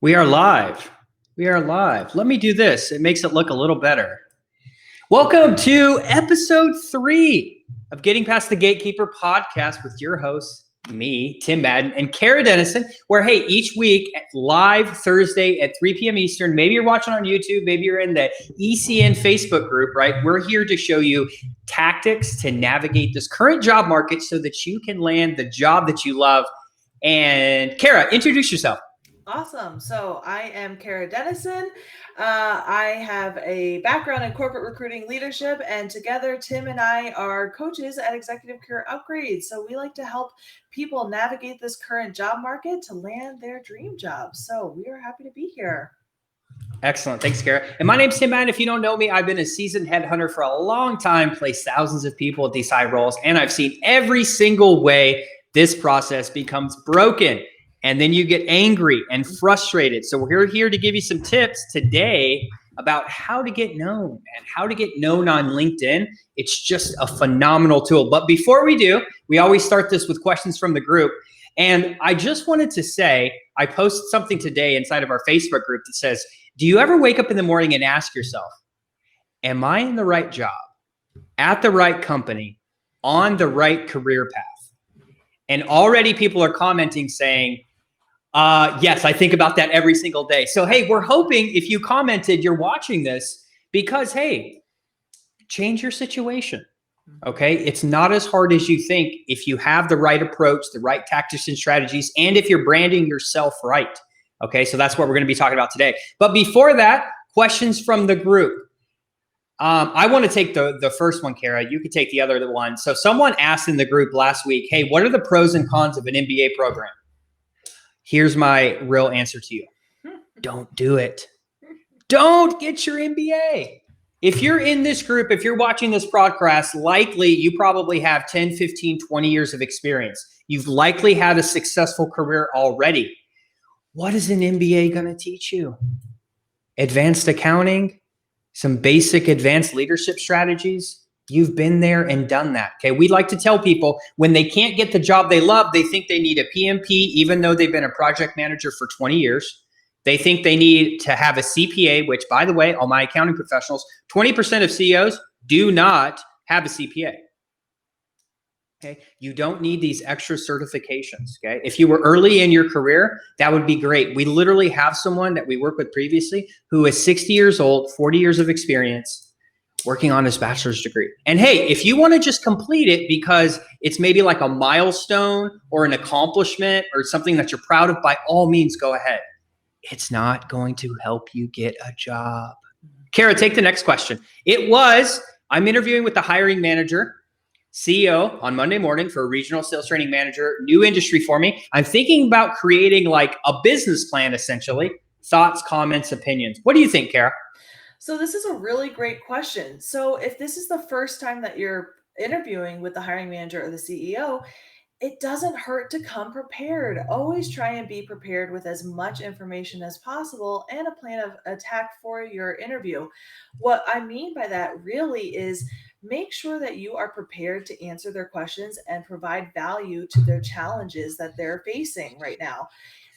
We are live. We are live. Let me do this. It makes it look a little better. Welcome to episode 3 of Getting Past the Gatekeeper podcast with your hosts, me, Tim Madden, and Kara Dennison, where, hey, each week, live Thursday at 3 p.m. Eastern, maybe you're watching on YouTube, maybe you're in the ECN Facebook group, right? We're here to show you tactics to navigate this current job market so that you can land the job that you love. And Kara, introduce yourself. Awesome. So I am Kara Dennison. I have a background in corporate recruiting leadership, and together Tim and I are coaches at Executive Career Upgrades. So we like to help people navigate this current job market to land their dream job. So we are happy to be here. Excellent. Thanks, Kara. And my name's Tim Madden. If you don't know me, I've been a seasoned headhunter for a long time, placed thousands of people at these high roles, and I've seen every single way this process becomes broken. And then you get angry and frustrated. So we're here to give you some tips today about how to get known and how to get known on LinkedIn. It's just a phenomenal tool. But before we do, we always start this with questions from the group. And I just wanted to say, I posted something today inside of our Facebook group that says, do you ever wake up in the morning and ask yourself, am I in the right job, at the right company, on the right career path? And already people are commenting saying, yes, I think about that every single day. So, hey, we're hoping if you commented, you're watching this because, hey, change your situation. Okay. It's not as hard as you think if you have the right approach, the right tactics and strategies, and if you're branding yourself right. Okay. So that's what we're going to be talking about today. But before that, questions from the group. I want to take the first one, Kara. You could take the other one. So someone asked in the group last week, hey, what are the pros and cons of an MBA program? Here's my real answer to you. Don't do it. Don't get your MBA. If you're in this group, if you're watching this broadcast, likely you probably have 10, 15, 20 years of experience. You've likely had a successful career already. What is an MBA going to teach you? Advanced accounting, some basic advanced leadership strategies. You've been there and done that. Okay. We like to tell people when they can't get the job they love, they think they need a PMP, even though they've been a project manager for 20 years. They think they need to have a CPA, which, by the way, all my accounting professionals, 20% of CEOs do not have a CPA. Okay. You don't need these extra certifications. Okay. If you were early in your career, that would be great. We literally have someone that we worked with previously who is 60 years old, 40 years of experience, working on his bachelor's degree. And hey, if you want to just complete it because it's maybe like a milestone or an accomplishment or something that you're proud of, by all means, go ahead. It's not going to help you get a job. Kara, take the next question. I'm interviewing with the hiring manager, CEO on Monday morning for a regional sales training manager, new industry for me. I'm thinking about creating like a business plan, essentially. Thoughts, comments, opinions. What do you think, Kara? So this is a really great question. So if this is the first time that you're interviewing with the hiring manager or the CEO, it doesn't hurt to come prepared. Always try and be prepared with as much information as possible and a plan of attack for your interview. What I mean by that really is make sure that you are prepared to answer their questions and provide value to their challenges that they're facing right now.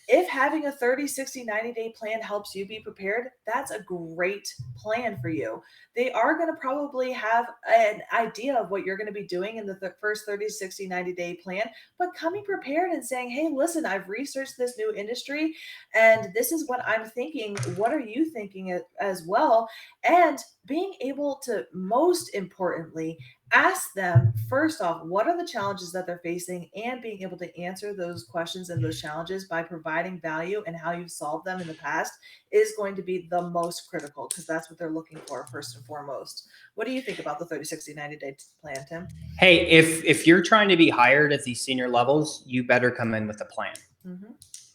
If having a 30, 60, 90-day plan helps you be prepared, that's a great plan for you. They are going to probably have an idea of what you're going to be doing in the first 30, 60, 90-day plan, but coming prepared and saying, hey, listen, I've researched this new industry and this is what I'm thinking. What are you thinking as well? And being able to, most importantly, ask them first off, what are the challenges that they're facing, and being able to answer those questions and those challenges by providing value and how you've solved them in the past is going to be the most critical, because that's what they're looking for first and foremost. What do you think about the 30, 60, 90-day plan, Tim? Hey, if you're trying to be hired at these senior levels, you better come in with a plan. Mm-hmm.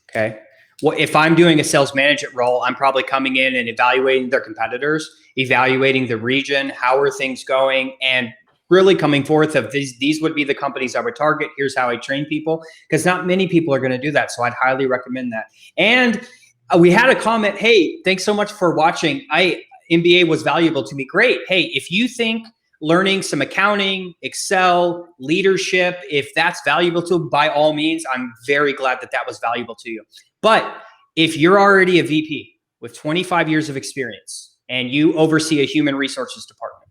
Okay. Well, if I'm doing a sales management role, I'm probably coming in and evaluating their competitors, evaluating the region, how are things going, and really coming forth of these would be the companies I would target. Here's how I train people, because not many people are going to do that. So I'd highly recommend that. And we had a comment, hey, thanks so much for watching. MBA was valuable to me. Great. Hey, if you think learning some accounting, Excel, leadership, if that's valuable to you, by all means, I'm very glad that was valuable to you. But if you're already a VP with 25 years of experience and you oversee a human resources department,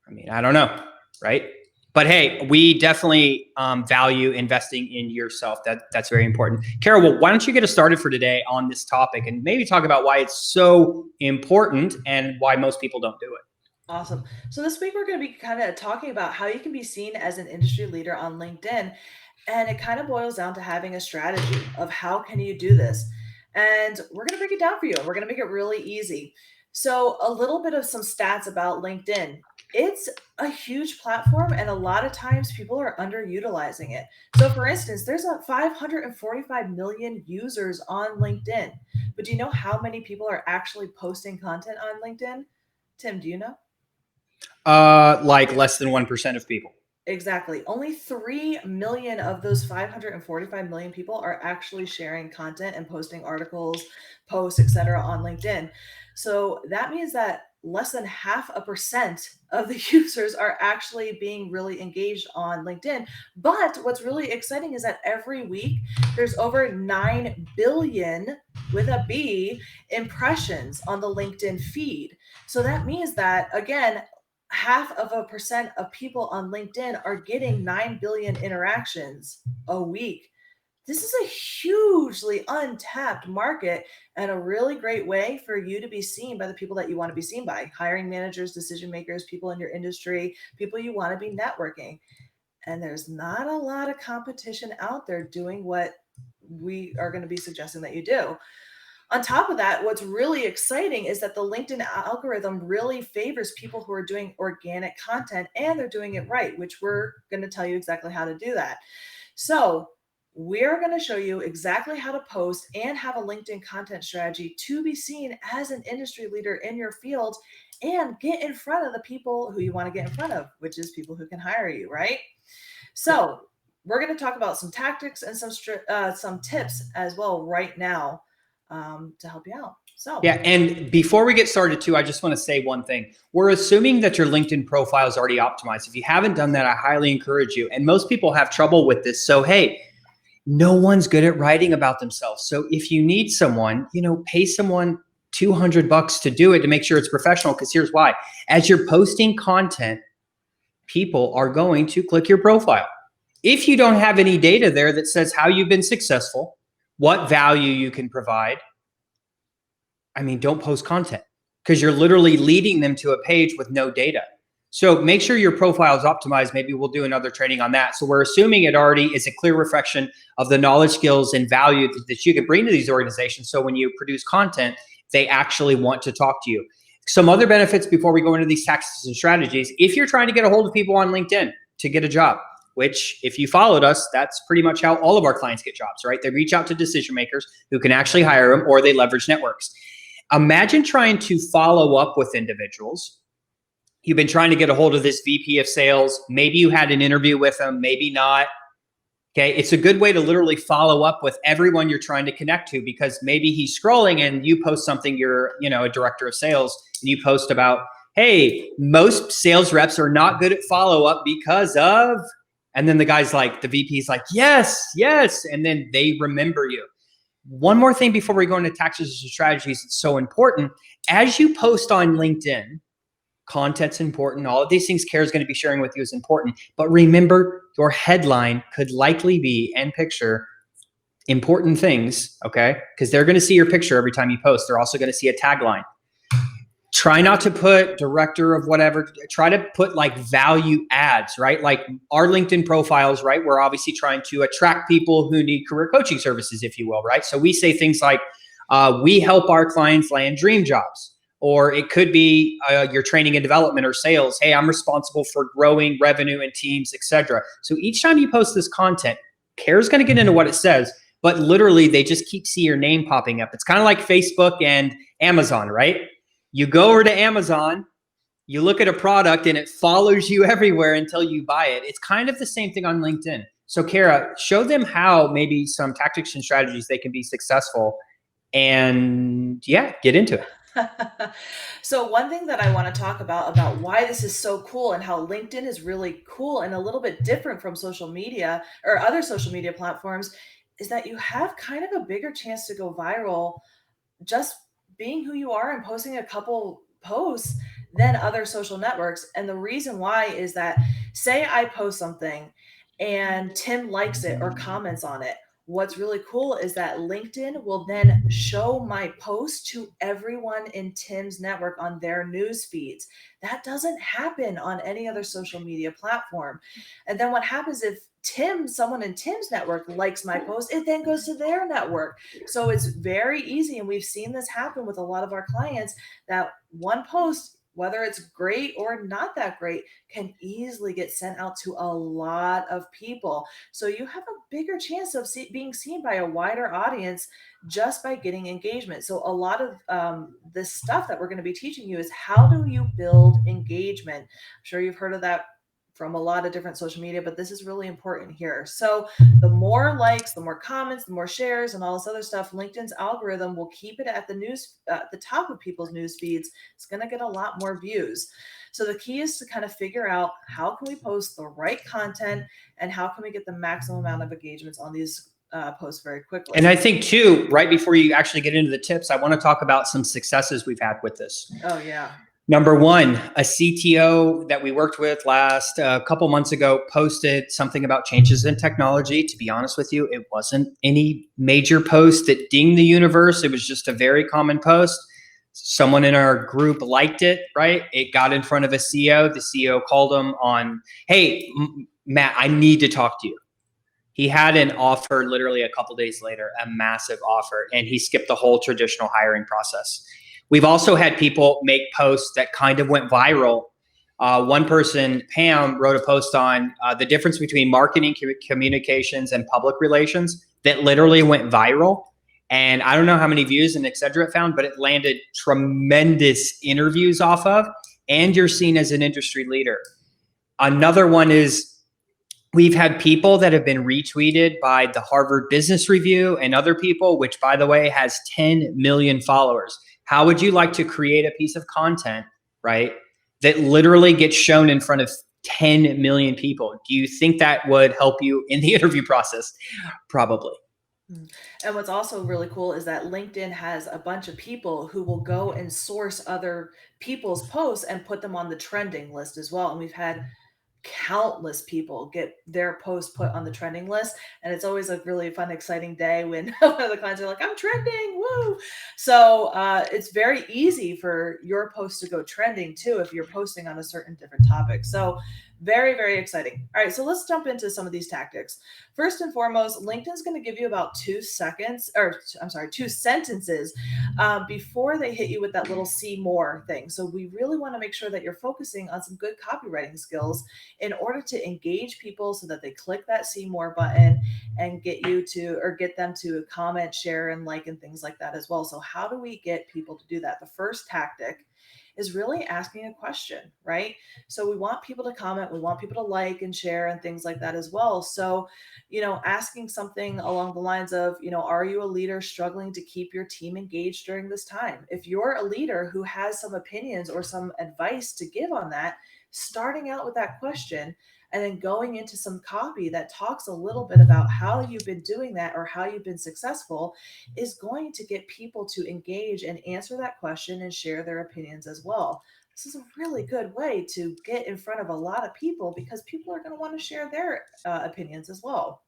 I mean, I don't know, right? But hey, we definitely value investing in yourself. That's very important. Kara, well, why don't you get us started for today on this topic and maybe talk about why it's so important and why most people don't do it. Awesome. So this week we're going to be kind of talking about how you can be seen as an industry leader on LinkedIn. And it kind of boils down to having a strategy of how can you do this. And we're going to break it down for you. We're going to make it really easy. So a little bit of some stats about LinkedIn. It's a huge platform and a lot of times people are underutilizing it. So for instance, there's 545 million users on LinkedIn. But do you know how many people are actually posting content on LinkedIn? Tim, do you know? Like less than 1% of people. Exactly. Only 3 million of those 545 million people are actually sharing content and posting articles, posts, etc. on LinkedIn. So that means that less than 0.5% of the users are actually being really engaged on LinkedIn. But what's really exciting is that every week there's over 9 billion with a B impressions on the LinkedIn feed. So that means that, again, 0.5% of people on LinkedIn are getting 9 billion interactions a week. This is a hugely untapped market and a really great way for you to be seen by the people that you want to be seen by: hiring managers, decision makers, people in your industry, people you want to be networking. And there's not a lot of competition out there doing what we are going to be suggesting that you do. On top of that, what's really exciting is that the LinkedIn algorithm really favors people who are doing organic content and they're doing it right, which we're going to tell you exactly how to do that. So, we're going to show you exactly how to post and have a LinkedIn content strategy to be seen as an industry leader in your field and get in front of the people who you want to get in front of, which is people who can hire you, right? So, we're going to talk about some tactics and some tips as well right now to help you out. So yeah, and before we get started too, I just want to say one thing. We're assuming that your LinkedIn profile is already optimized. If you haven't done that, I highly encourage you. And most people have trouble with this. So hey, no one's good at writing about themselves. So if you need someone, pay someone $200 to do it to make sure it's professional. Because here's why: as you're posting content, people are going to click your profile. If you don't have any data there that says how you've been successful, what value you can provide, I mean, don't post content, because you're literally leading them to a page with no data. So make sure your profile is optimized. Maybe we'll do another training on that. So we're assuming it already is a clear reflection of the knowledge, skills, and value that you can bring to these organizations. So when you produce content, they actually want to talk to you. Some other benefits before we go into these tactics and strategies: if you're trying to get a hold of people on LinkedIn to get a job, which if you followed us, that's pretty much how all of our clients get jobs, right? They reach out to decision makers who can actually hire them, or they leverage networks. Imagine trying to follow up with individuals. You've been trying to get a hold of this VP of sales. Maybe you had an interview with them, maybe not. Okay, it's a good way to literally follow up with everyone you're trying to connect to, because maybe he's scrolling and you post something, you're, a director of sales, and you post about, hey, most sales reps are not good at follow up because of, and then the guy's like, the VP's like, yes, yes, and then they remember you. One more thing before we go into tactics and strategies, it's so important. As you post on LinkedIn, content's important. All of these things Kara's going to be sharing with you is important. But remember, your headline could likely be, and picture, important things, okay? Because they're going to see your picture every time you post. They're also going to see a tagline. Try not to put director of whatever. Try to put like value adds, right? Like our LinkedIn profiles, right? We're obviously trying to attract people who need career coaching services, if you will, right? So we say things like, we help our clients land dream jobs. Or it could be your training and development or sales. Hey, I'm responsible for growing revenue and teams, etc. So each time you post this content, Kara's going to get into what it says, but literally they just keep seeing your name popping up. It's kind of like Facebook and Amazon, right? You go over to Amazon, you look at a product and it follows you everywhere until you buy it. It's kind of the same thing on LinkedIn. So Kara, show them how maybe some tactics and strategies they can be successful, and yeah, get into it. So one thing that I want to talk about why this is so cool and how LinkedIn is really cool and a little bit different from social media or other social media platforms is that you have kind of a bigger chance to go viral just being who you are and posting a couple posts than other social networks. And the reason why is that, say I post something and Tim likes it or comments on it. What's really cool is that LinkedIn will then show my post to everyone in Tim's network on their news feeds. That doesn't happen on any other social media platform. And then what happens if someone in Tim's network likes my post, it then goes to their network. So it's very easy. And we've seen this happen with a lot of our clients, that one post, whether it's great or not that great, can easily get sent out to a lot of people. So you have a bigger chance of being seen by a wider audience just by getting engagement. So a lot of this stuff that we're going to be teaching you is how do you build engagement? I'm sure you've heard of that from a lot of different social media, but this is really important here. So the more likes, the more comments, the more shares, and all this other stuff, LinkedIn's algorithm will keep it at the top of people's news feeds. It's going to get a lot more views. So the key is to kind of figure out how can we post the right content and how can we get the maximum amount of engagements on these posts very quickly. And I think too, right before you actually get into the tips, I want to talk about some successes we've had with this. Oh yeah. Number one, a CTO that we worked with last couple months ago posted something about changes in technology. To be honest with you, it wasn't any major post that dinged the universe. It was just a very common post. Someone in our group liked it, right? It got in front of a CEO. The CEO called him on, hey, Matt, I need to talk to you. He had an offer literally a couple days later, a massive offer, and he skipped the whole traditional hiring process. We've also had people make posts that kind of went viral. One person, Pam, wrote a post on the difference between marketing communications and public relations that literally went viral. And I don't know how many views and et cetera it found, but it landed tremendous interviews off of, and you're seen as an industry leader. Another one is we've had people that have been retweeted by the Harvard Business Review and other people, which by the way, has 10 million followers. How would you like to create a piece of content, right, that literally gets shown in front of 10 million people? Do you think that would help you in the interview process? Probably. And what's also really cool is that LinkedIn has a bunch of people who will go and source other people's posts and put them on the trending list as well. And we've had countless people get their post put on the trending list, and it's always a really fun, exciting day when one of the clients are like, I'm trending, woo. So it's very easy for your post to go trending too if you're posting on a certain different topic. So very, very exciting. All right, so let's jump into some of these tactics. First and foremost, LinkedIn's going to give you about 2 sentences before they hit you with that little see more thing. So we really want to make sure that you're focusing on some good copywriting skills in order to engage people so that they click that see more button and get them to comment, share, and like, and things like that as well. So how do we get people to do that? The first tactic is really asking a question, right? So we want people to comment, we want people to like and share and things like that as well. So, asking something along the lines of, are you a leader struggling to keep your team engaged during this time? If you're a leader who has some opinions or some advice to give on that, starting out with that question and then going into some copy that talks a little bit about how you've been doing that or how you've been successful is going to get people to engage and answer that question and share their opinions as well. This is a really good way to get in front of a lot of people because people are going to want to share their opinions as well.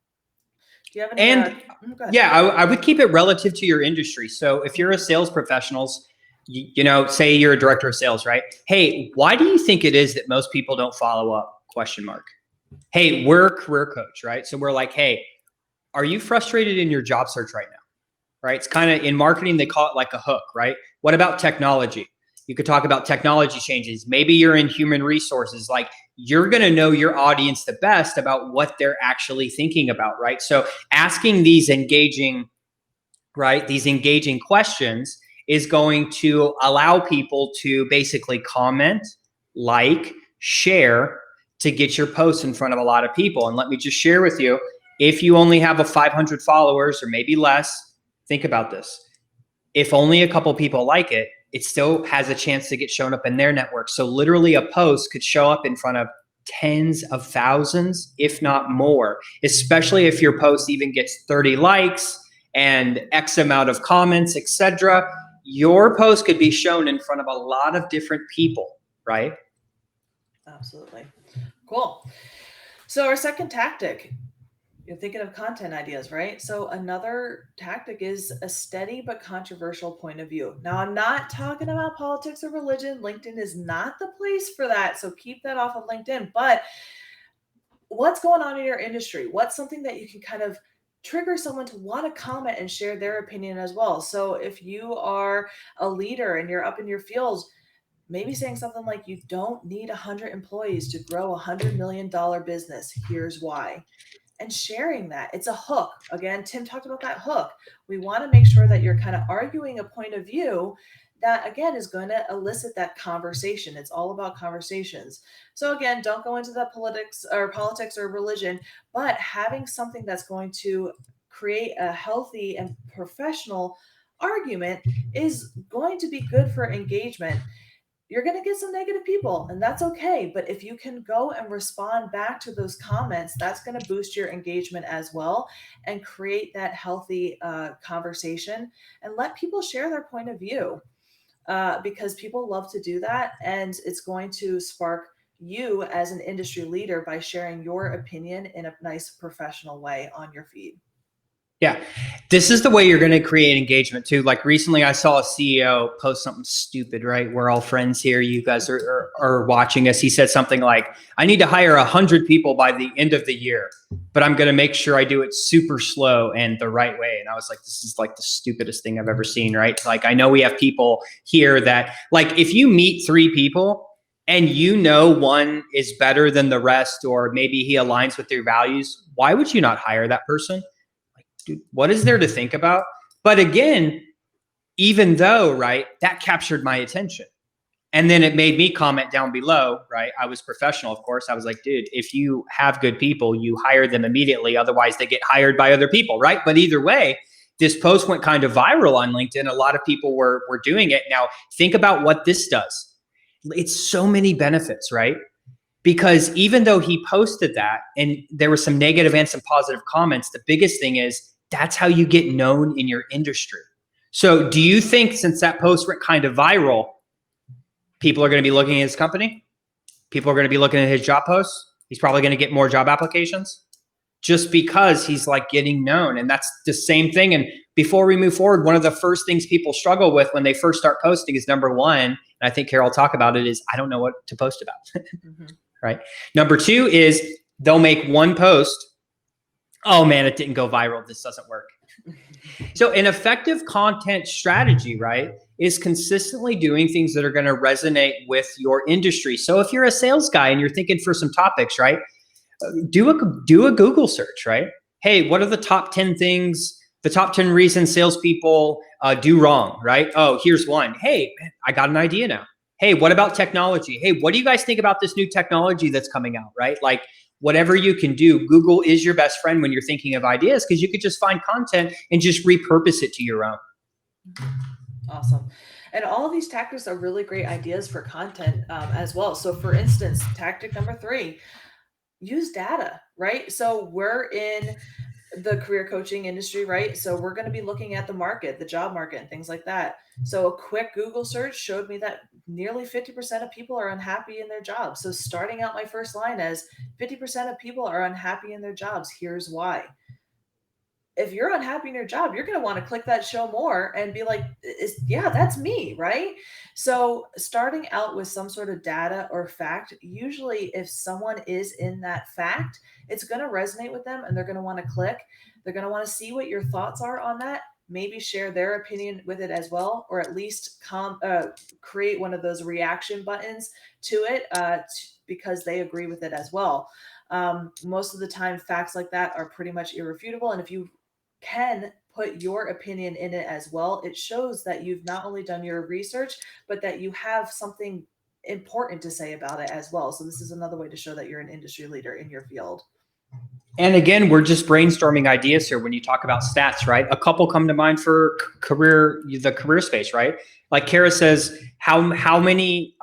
Do you have any? I would keep it relative to your industry. So if you're a sales professional, say you're a director of sales, right? Hey, why do you think it is that most people don't follow up? ? Hey, we're a career coach, right? So we're like, hey, are you frustrated in your job search right now? Right? It's kind of in marketing, they call it like a hook, right? What about technology? You could talk about technology changes. Maybe you're in human resources. Like you're going to know your audience the best about what they're actually thinking about, right? So asking these engaging questions is going to allow people to basically comment, like, share, to get your posts in front of a lot of people. And let me just share with you, if you only have 500 followers or maybe less, think about this. If only a couple people like it, it still has a chance to get shown up in their network. So literally a post could show up in front of tens of thousands, if not more, especially if your post even gets 30 likes and X amount of comments, etc. Your post could be shown in front of a lot of different people, right? Absolutely. Cool. So our second tactic, you're thinking of content ideas, right? So another tactic is a steady but controversial point of view. Now, I'm not talking about politics or religion. LinkedIn is not the place for that. So keep that off of LinkedIn. But what's going on in your industry? What's something that you can kind of trigger someone to want to comment and share their opinion as well? So if you are a leader and you're up in your fields, maybe saying something like, you don't need 100 employees to grow $100 million business. Here's why. And sharing that. It's a hook. Again, Tim talked about that hook. We want to make sure that you're kind of arguing a point of view that, again, is going to elicit that conversation. It's all about conversations. So again, don't go into the politics or religion, but having something that's going to create a healthy and professional argument is going to be good for engagement. You're going to get some negative people, and that's okay. But if you can go and respond back to those comments, that's going to boost your engagement as well and create that healthy conversation and let people share their point of view, because people love to do that. And it's going to spark you as an industry leader by sharing your opinion in a nice professional way on your feed. Yeah, this is the way you're going to create engagement too. Like recently, I saw a CEO post something stupid, right? We're all friends here. You guys are watching us. He said something like, I need to hire 100 people by the end of the year, but I'm going to make sure I do it super slow and the right way. And I was like, this is like the stupidest thing I've ever seen, right? Like, I know we have people here that, like, if you meet 3 people and you know one is better than the rest, or maybe he aligns with your values, why would you not hire that person? Dude, what is there to think about? But again, even though, right, that captured my attention. And then it made me comment down below, right? I was professional, of course. I was like, dude, if you have good people, you hire them immediately. Otherwise, they get hired by other people, right? But either way, this post went kind of viral on LinkedIn. A lot of people were doing it. Now, think about what this does. It's so many benefits, right? Because even though he posted that and there were some negative and some positive comments, the biggest thing is that's how you get known in your industry. So do you think, since that post went kind of viral, people are going to be looking at his company? People are going to be looking at his job posts? He's probably going to get more job applications just because he's like getting known. And that's the same thing. And before we move forward, one of the first things people struggle with when they first start posting is, number one, and I think Carol will talk about it, is I don't know what to post about. Right. Number 2 is they'll make one post. Oh man, it didn't go viral. This doesn't work. So an effective content strategy, right, is consistently doing things that are going to resonate with your industry. So if you're a sales guy and you're thinking for some topics, right, do a Google search, right? Hey, what are the top 10 things, the top 10 reasons salespeople do wrong, right? Oh, here's one. Hey, I got an idea now. Hey, what about technology? Hey, what do you guys think about this new technology that's coming out, right? Like, whatever you can do, Google is your best friend when you're thinking of ideas, because you could just find content and just repurpose it to your own. Awesome. And all of these tactics are really great ideas for content as well. So for instance, tactic number 3, use data, right? So we're in the career coaching industry, right? So we're going to be looking at the market, the job market, and things like that. So a quick Google search showed me that nearly 50% of people are unhappy in their jobs. So starting out my first line as 50% of people are unhappy in their jobs. Here's why. If you're unhappy in your job, you're going to want to click that show more and be like, yeah, that's me, right? So starting out with some sort of data or fact, usually if someone is in that fact, it's going to resonate with them and they're going to want to click. They're going to want to see what your thoughts are on that, maybe share their opinion with it as well, or at least create one of those reaction buttons to it because they agree with it as well. Most of the time, facts like that are pretty much irrefutable. And if you can put your opinion in it as well, it shows that you've not only done your research, but that you have something important to say about it as well. So this is another way to show that you're an industry leader in your field. And again, we're just brainstorming ideas here when you talk about stats, right? A couple come to mind for the career space, right? Like Kara says, how many,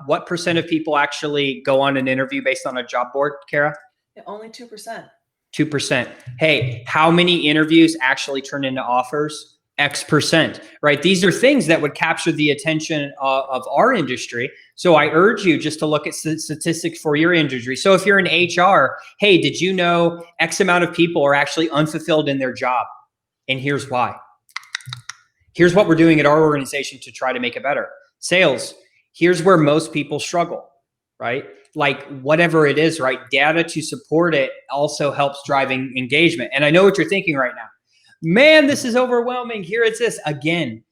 what percent of people actually go on an interview based on a job board, Kara? Yeah, only 2%. 2%. Hey, how many interviews actually turn into offers? X%, right? These are things that would capture the attention of our industry. So I urge you just to look at statistics for your industry. So if you're in HR, hey, did you know X amount of people are actually unfulfilled in their job? And here's why. Here's what we're doing at our organization to try to make it better. Sales, here's where most people struggle, right? Like whatever it is, right? Data to support it also helps driving engagement. And I know what you're thinking right now. Man, this is overwhelming. Here it's this. Again,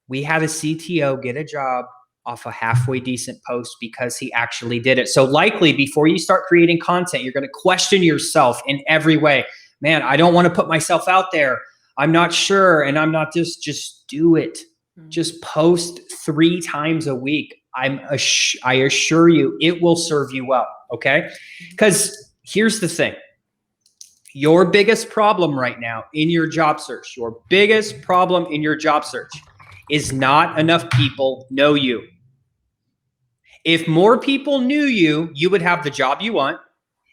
we had a CTO get a job off a halfway decent post because he actually did it. So likely before you start creating content, you're going to question yourself in every way. Man, I don't want to put myself out there. I'm not sure. And I'm not just do it. Just post 3 times a week. I assure you it will serve you well. Okay. Because here's the thing. Your biggest problem right now in your job search, is not enough people know you. If more people knew you, you would have the job you want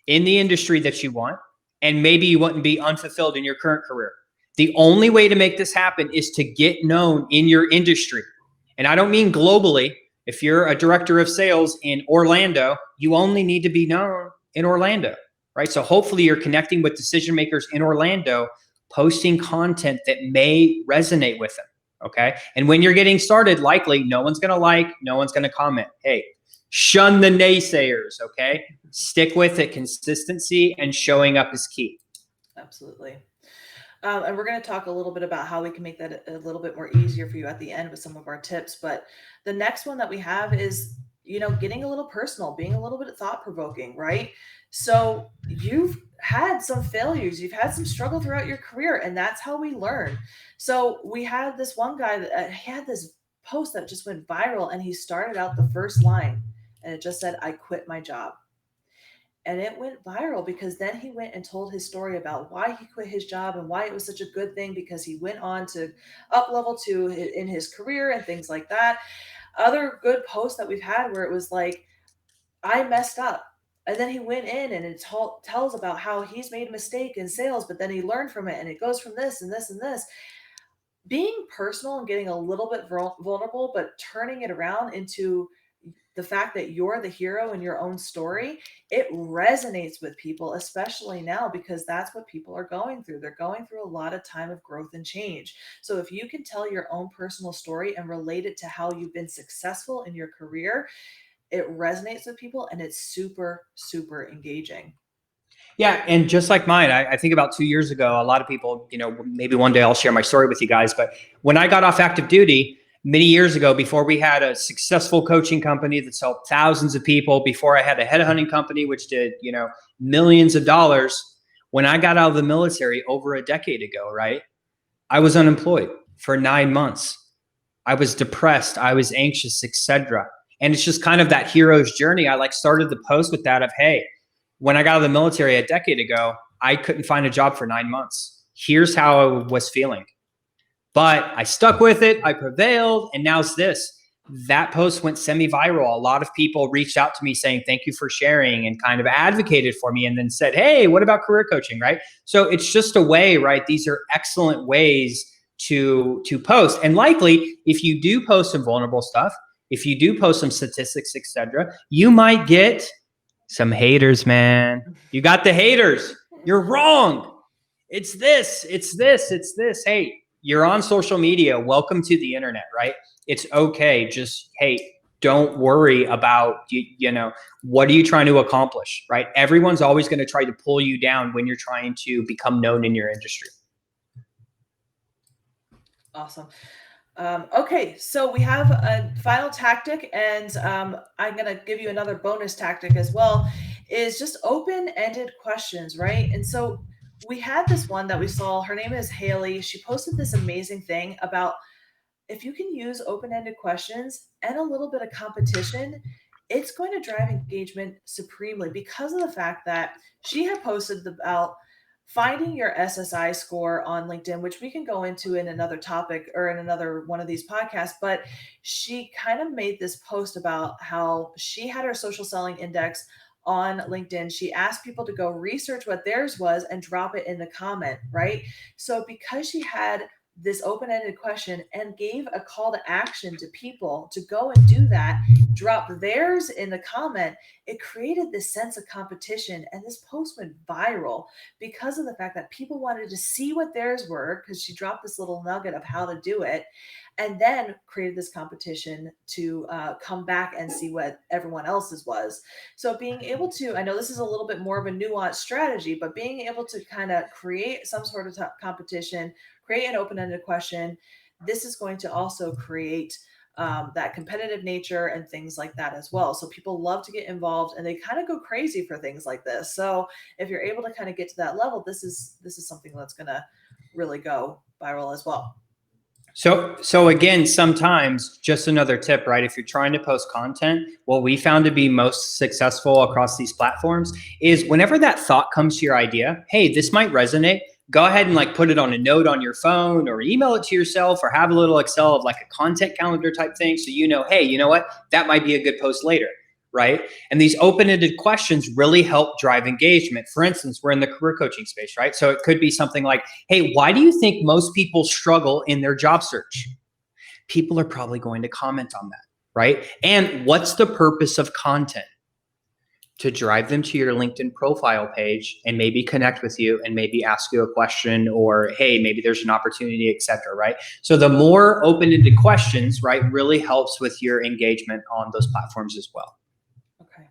in the industry that you want, and maybe you wouldn't be unfulfilled in your current career. The only way to make this happen is to get known in your industry. And I don't mean globally. If you're a director of sales in Orlando, you only need to be known in Orlando, right? So hopefully you're connecting with decision makers in Orlando, posting content that may resonate with them, okay? And when you're getting started, likely no one's going to like, no one's going to comment. Hey, shun the naysayers, okay? Stick with it. Consistency and showing up is key. Absolutely. And we're going to talk a little bit about how we can make that a little bit more easier for you at the end with some of our tips. But the next one that we have is, getting a little personal, being a little bit thought-provoking, right? So you've had some failures, you've had some struggle throughout your career, and that's how we learn. So we had this one guy that he had this post that just went viral, and he started out the first line, and it just said, "I quit my job." And it went viral because then he went and told his story about why he quit his job and why it was such a good thing because he went on to up level in his career and things like that. Other good posts that we've had where it was like, I messed up. And then he went in and it tells about how he's made a mistake in sales, but then he learned from it and it goes from this and this and this. Being personal and getting a little bit vulnerable, but turning it around into the fact that you're the hero in your own story, it resonates with people, especially now, because that's what people are going through. They're going through a lot of time of growth and change. So if you can tell your own personal story and relate it to how you've been successful in your career, it resonates with people and it's super, super engaging. Yeah, and just like mine, I think about 2 years ago, a lot of people, maybe one day I'll share my story with you guys, but when I got off active duty many years ago, before we had a successful coaching company that's helped thousands of people, before I had a headhunting company, which did, millions of dollars, when I got out of the military over a decade ago, right, I was unemployed for 9 months. I was depressed, I was anxious, etc. And it's just kind of that hero's journey. I started the post with that of, hey, when I got out of the military a decade ago, I couldn't find a job for 9 months. Here's how I was feeling. But I stuck with it. I prevailed. And now it's this. That post went semi-viral. A lot of people reached out to me saying, thank you for sharing, and kind of advocated for me and then said, hey, what about career coaching, right? So it's just a way, right? These are excellent ways to post. And likely, if you do post some vulnerable stuff, if you do post some statistics, etc., you might get some haters, man. You got the haters. You're wrong. It's this. Hey, you're on social media. Welcome to the internet, right? It's okay. Just, hey, don't worry about, what are you trying to accomplish, right? Everyone's always going to try to pull you down when you're trying to become known in your industry. Awesome. Okay, so we have a final tactic, and I'm going to give you another bonus tactic as well, is just open-ended questions, right? And so we had this one that we saw. Her name is Haley. She posted this amazing thing about if you can use open-ended questions and a little bit of competition, it's going to drive engagement supremely because of the fact that she had posted about finding your SSI score on LinkedIn, which we can go into in another topic or in another one of these podcasts, but she kind of made this post about how she had her social selling index on LinkedIn. She asked people to go research what theirs was and drop it in the comment, right? So because she had this open-ended question and gave a call to action to people to go and do that, drop theirs in the comment, it created this sense of competition. And this post went viral because of the fact that people wanted to see what theirs were, because she dropped this little nugget of how to do it, and then created this competition to come back and see what everyone else's was. So being able to, I know this is a little bit more of a nuanced strategy, but being able to kind of create some sort of competition, create an open-ended question, this is going to also create that competitive nature and things like that as well. So people love to get involved and they kind of go crazy for things like this. So if you're able to kind of get to that level, this is something that's going to really go viral as well. So again, sometimes just another tip, right? If you're trying to post content, what we found to be most successful across these platforms is whenever that thought comes to your idea, hey, this might resonate, go ahead and like put it on a note on your phone or email it to yourself or have a little Excel of like a content calendar type thing. So, hey, you know what? That might be a good post later. Right. And these open-ended questions really help drive engagement. For instance, we're in the career coaching space, right? So it could be something like, hey, why do you think most people struggle in their job search? People are probably going to comment on that, right? And what's the purpose of content? To drive them to your LinkedIn profile page and maybe connect with you and maybe ask you a question or, hey, maybe there's an opportunity, et cetera, right? So the more open-ended questions, right, really helps with your engagement on those platforms as well. Okay.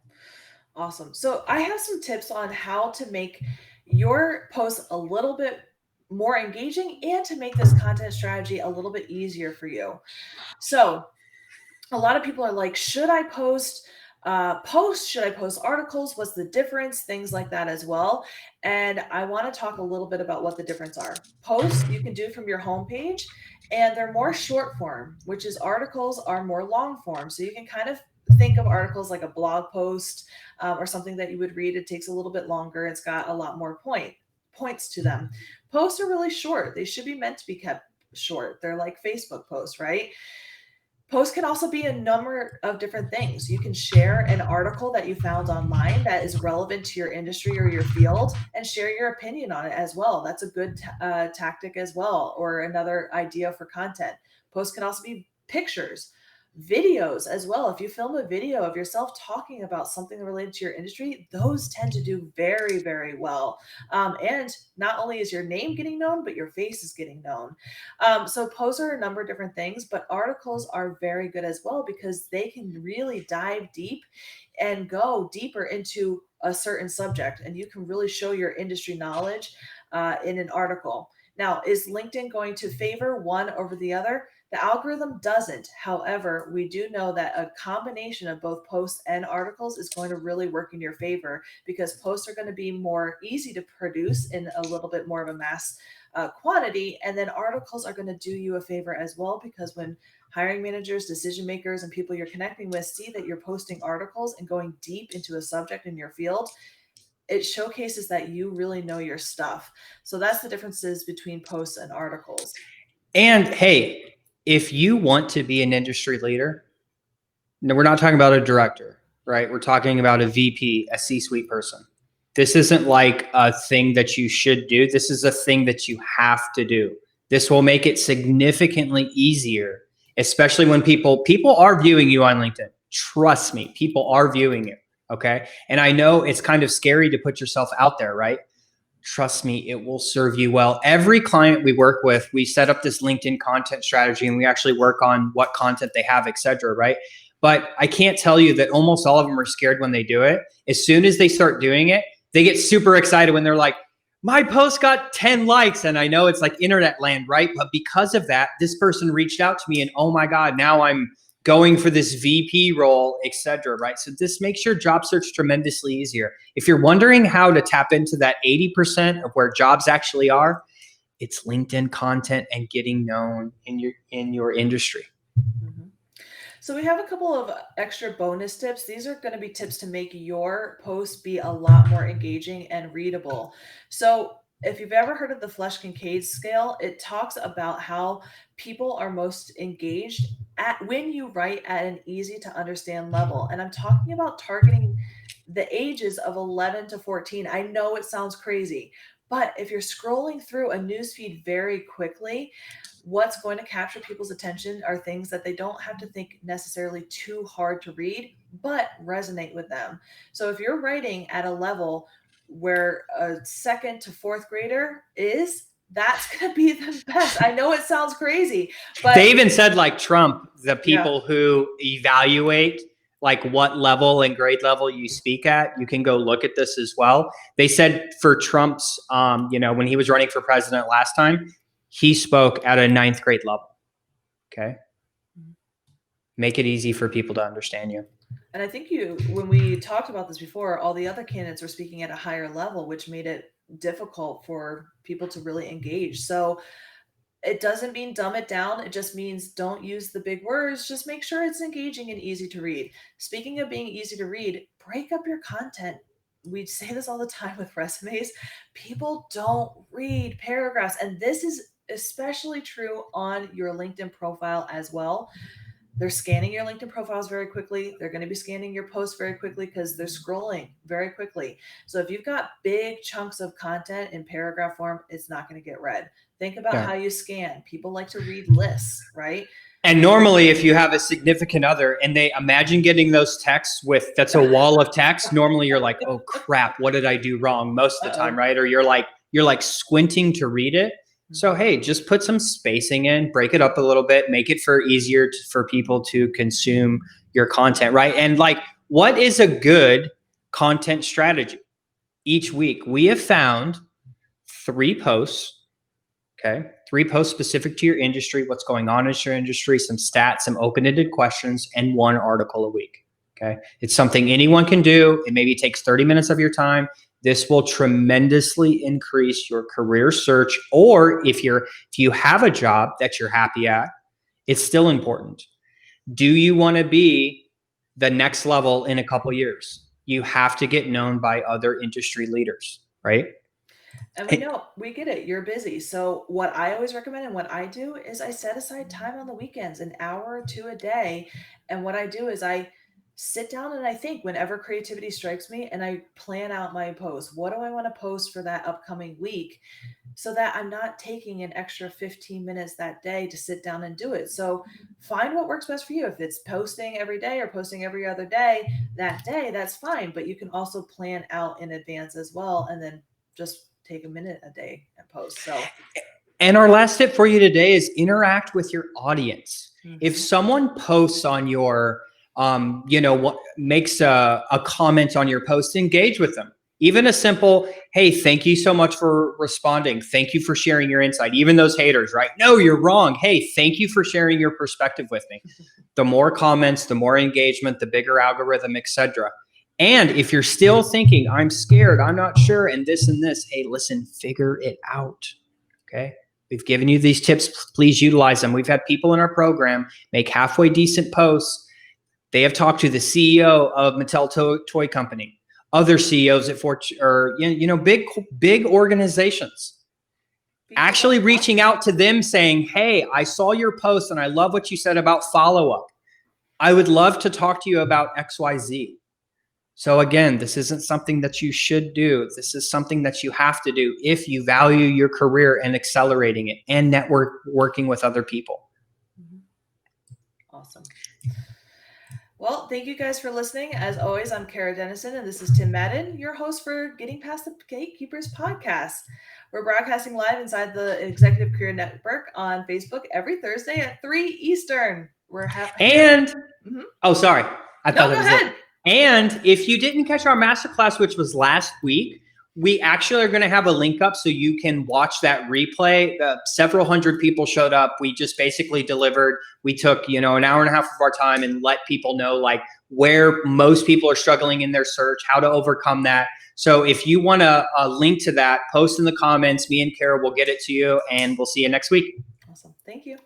Awesome. So I have some tips on how to make your posts a little bit more engaging and to make this content strategy a little bit easier for you. So a lot of people are like, should I post posts? Should I post articles? What's the difference? Things like that as well. And I want to talk a little bit about what the difference are. Posts you can do from your homepage and they're more short form, which is articles are more long form. So you can kind of think of articles like a blog post or something that you would read. It takes a little bit longer. It's got a lot more points to them. Posts are really short. They should be meant to be kept short. They're like Facebook posts, right? Posts can also be a number of different things. You can share an article that you found online that is relevant to your industry or your field and share your opinion on it as well. That's a good tactic as well, or another idea for content. Posts can also be pictures, videos as well. If you film a video of yourself talking about something related to your industry, those tend to do very, very well. And not only is your name getting known, but your face is getting known. So posts are a number of different things, but articles are very good as well because they can really dive deep and go deeper into a certain subject, and you can really show your industry knowledge in an article. Now, is LinkedIn going to favor one over the other? The algorithm doesn't. However, we do know that a combination of both posts and articles is going to really work in your favor because posts are going to be more easy to produce in a little bit more of a mass quantity. And then articles are going to do you a favor as well because when hiring managers, decision makers, and people you're connecting with see that you're posting articles and going deep into a subject in your field, it showcases that you really know your stuff. So that's the differences between posts and articles. And hey, if you want to be an industry leader, no, we're not talking about a director, right? We're talking about a VP, a C-suite person. This isn't like a thing that you should do. This is a thing that you have to do. This will make it significantly easier, especially when people are viewing you on LinkedIn. Trust me, people are viewing you. Okay. And I know it's kind of scary to put yourself out there, right? Trust me, it will serve you well. Every client we work with, we set up this LinkedIn content strategy and we actually work on what content they have, et cetera, right? But I can't tell you that almost all of them are scared when they do it. As soon as they start doing it, they get super excited when they're like, my post got 10 likes. And I know it's like internet land, right? But because of that, this person reached out to me and oh my God, now I'm going for this VP role, et cetera, right? So this makes your job search tremendously easier. If you're wondering how to tap into that 80% of where jobs actually are, it's LinkedIn content and getting known in your industry. Mm-hmm. So we have a couple of extra bonus tips. These are going to be tips to make your post be a lot more engaging and readable. So if you've ever heard of the Flesch-Kincaid scale, it talks about how people are most engaged at when you write at an easy to understand level. And I'm talking about targeting the ages of 11 to 14. I know it sounds crazy, but if you're scrolling through a newsfeed very quickly, what's going to capture people's attention are things that they don't have to think necessarily too hard to read, but resonate with them. So if you're writing at a level where a second to fourth grader is, that's going to be the best. I know it sounds crazy, but they even said like Trump, the yeah, people who evaluate like what level and grade level you speak at, you can go look at this as well. They said for Trump's, when he was running for president last time, he spoke at a 9th grade level. Okay. Make it easy for people to understand you. and I think when we talked about this before, all the other candidates were speaking at a higher level, which made it difficult for people to really engage. So it doesn't mean dumb it down. It just means don't use the big words. Just make sure it's engaging and easy to read. Speaking of being easy to read, break up your content. We say this all the time with resumes. People don't read paragraphs. And this is especially true on your LinkedIn profile as well. They're scanning your LinkedIn profiles very quickly. They're going to be scanning your posts very quickly because they're scrolling very quickly. So if you've got big chunks of content in paragraph form, it's not going to get read. Think about how you scan. People like to read lists, right? And normally if you have a significant other and they imagine getting those texts that's a wall of text, normally you're like, oh crap, what did I do wrong most of the time, right? Or you're like squinting to read it. So, hey, just put some spacing in, break it up a little bit, make it easier for people to consume your content, right? And like, what is a good content strategy? Each week, we have found 3 posts, okay? 3 posts specific to your industry, what's going on in your industry, some stats, some open-ended questions, and 1 article a week, okay? It's something anyone can do. It maybe takes 30 minutes of your time. This will tremendously increase your career search, or if you have a job that you're happy at, it's still important. Do you want to be the next level in a couple years? You have to get known by other industry leaders, right? And we know, we get it. You're busy. So what I always recommend and what I do is I set aside time on the weekends, an hour or 2 a day. And what I do is I sit down and I think whenever creativity strikes me and I plan out my post. What do I want to post for that upcoming week? So that I'm not taking an extra 15 minutes that day to sit down and do it. So find what works best for you. If it's posting every day or posting every other day, that's fine. But you can also plan out in advance as well. And then just take a minute a day and post. So, and our last tip for you today is interact with your audience. If someone posts on your, what makes a comment on your post, engage with them. Even a simple, hey, thank you so much for responding. Thank you for sharing your insight. Even those haters, right? No, you're wrong. Hey, thank you for sharing your perspective with me. The more comments, the more engagement, the bigger algorithm, etc. And if you're still thinking, I'm scared, I'm not sure, and this, hey, listen, figure it out, okay? We've given you these tips. Please utilize them. We've had people in our program make halfway decent posts. They have talked to the CEO of Mattel Toy Company, other CEOs at Fortune, or big organizations, actually reaching out to them saying, hey, I saw your post and I love what you said about follow-up. I would love to talk to you about XYZ. So again, this isn't something that you should do. This is something that you have to do if you value your career and accelerating it and working with other people. Awesome. Well, thank you guys for listening. As always, I'm Kara Dennison, and this is Tim Madden, your host for Getting Past the Gatekeepers podcast. We're broadcasting live inside the Executive Career Network on Facebook every Thursday at 3 Eastern. Oh, sorry. I thought go ahead. And if you didn't catch our masterclass, which was last week, we actually are going to have a link up so you can watch that replay. Several hundred people showed up. We just basically delivered. We took, an hour and a half of our time and let people know like where most people are struggling in their search, how to overcome that. So if you want a link to that, post in the comments. Me and Kara will get it to you, and we'll see you next week. Awesome. Thank you.